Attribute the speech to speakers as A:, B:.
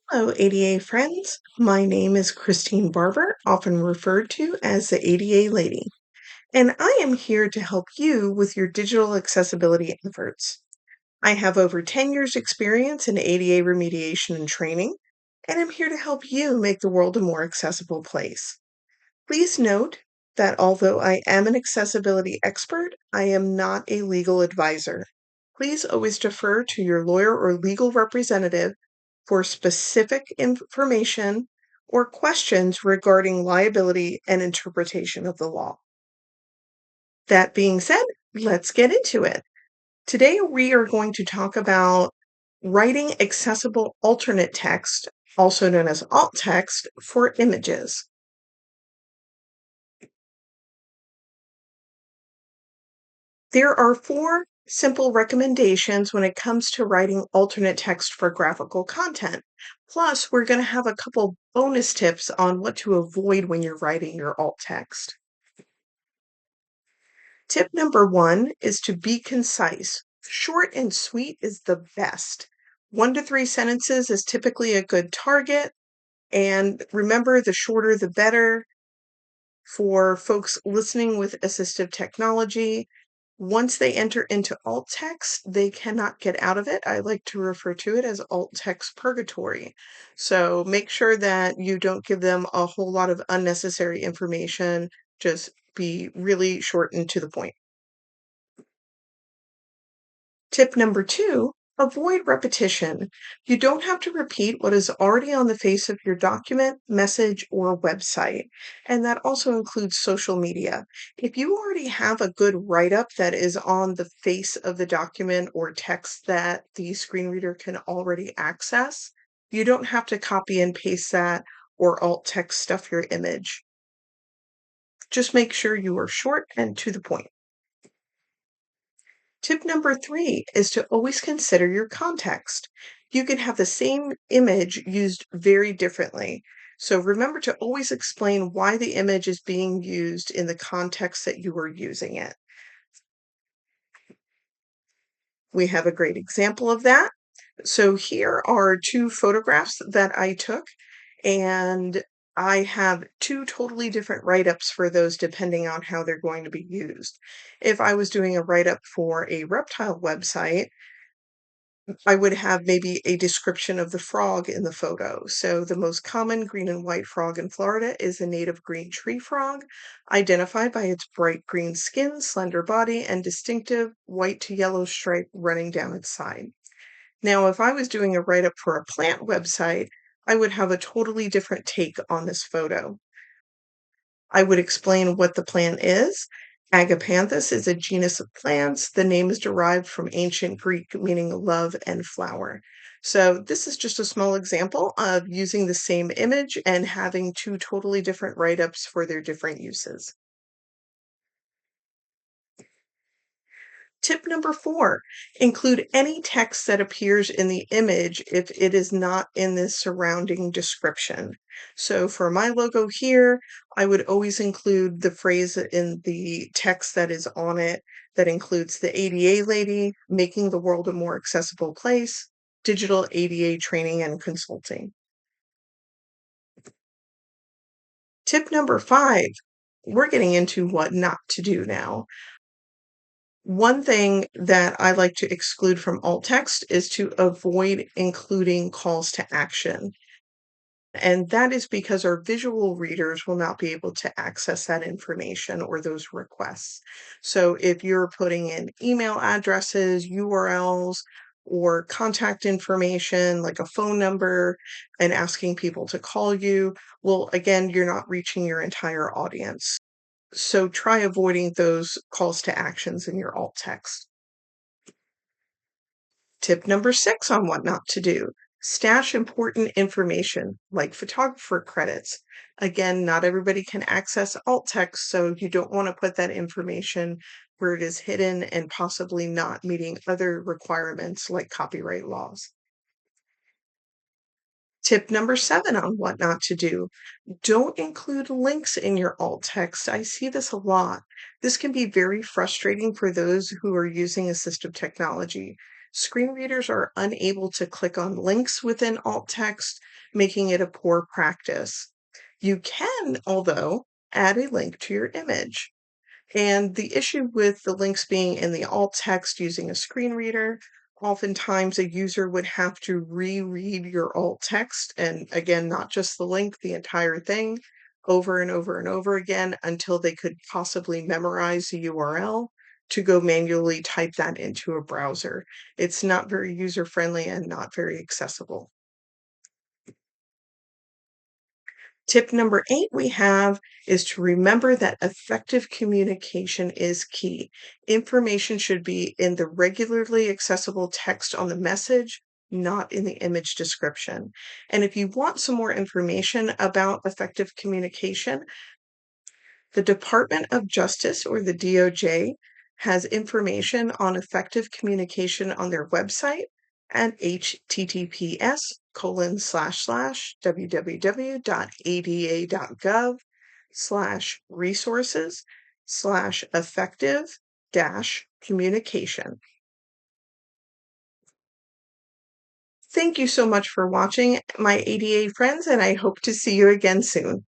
A: Hello, ADA friends. My name is Christine Barber, often referred to as the ADA Lady, and I am here to help you with your digital accessibility efforts. I have over 10 years' experience in ADA remediation and training, and I'm here to help you make the world a more accessible place. Please note that although I am an accessibility expert, I am not a legal advisor. Please always defer to your lawyer or legal representative for specific information or questions regarding liability and interpretation of the law. That being said, let's get into it. Today, we are going to talk about writing accessible alternate text, also known as alt text, for images. There are four simple recommendations when it comes to writing alternate text for graphical content. Plus, we're going to have a couple bonus tips on what to avoid when you're writing your alt text. Tip number one is to be concise. Short and sweet is the best. 1 to 3 sentences is typically a good target. And remember, the shorter the better. For folks listening with assistive technology, once they enter into alt text, they cannot get out of it. I like to refer to it as alt text purgatory. So make sure that you don't give them a whole lot of unnecessary information. Just be really short and to the point. Tip number two, avoid repetition. You don't have to repeat what is already on the face of your document, message, or website. And that also includes social media. If you already have a good write up that is on the face of the document or text that the screen reader can already access, you don't have to copy and paste that or alt text stuff your image. Just make sure you are short and to the point. Tip number three is to always consider your context. You can have the same image used very differently. So remember to always explain why the image is being used in the context that you are using it. We have a great example of that. So here are two photographs that I took, and I have two totally different write-ups for those depending on how they're going to be used. If I was doing a write-up for a reptile website, I would have maybe a description of the frog in the photo. So the most common green and white frog in Florida is the native green tree frog, identified by its bright green skin, slender body, and distinctive white to yellow stripe running down its side. Now, if I was doing a write-up for a plant website, I would have a totally different take on this photo. I would explain what the plant is. Agapanthus is a genus of plants. The name is derived from ancient Greek meaning love and flower. So this is just a small example of using the same image and having two totally different write-ups for their different uses. Tip number four, include any text that appears in the image if it is not in the surrounding description. So for my logo here, I would always include the phrase in the text that is on it that includes the ADA lady, making the world a more accessible place, digital ADA training and consulting. Tip number five, we're getting into what not to do now. One thing that I like to exclude from alt text is to avoid including calls to action. And that is because our visual readers will not be able to access that information or those requests. So if you're putting in email addresses, URLs, or contact information like a phone number and asking people to call you, well, again, you're not reaching your entire audience. So try avoiding those calls to actions in your alt text. Tip number six on what not to do. Stash important information like photographer credits. Again, not everybody can access alt text, so you don't want to put that information where it is hidden and possibly not meeting other requirements like copyright laws. Tip number seven on what not to do. Don't include links in your alt text. I see this a lot. This can be very frustrating for those who are using assistive technology. Screen readers are unable to click on links within alt text, making it a poor practice. You can, although, add a link to your image. And the issue with the links being in the alt text using a screen reader, oftentimes a user would have to reread your alt text, and again, not just the link, the entire thing, over and over and over again until they could possibly memorize the URL to go manually type that into a browser. It's not very user friendly and not very accessible. Tip number 8 we have is to remember that effective communication is key. Information should be in the regularly accessible text on the message, not in the image description. And if you want some more information about effective communication, the Department of Justice, or the DOJ, has information on effective communication on their website at https://www.ada.gov/resources/effective-communication. Thank you so much for watching, my ADA friends, and I hope to see you again soon.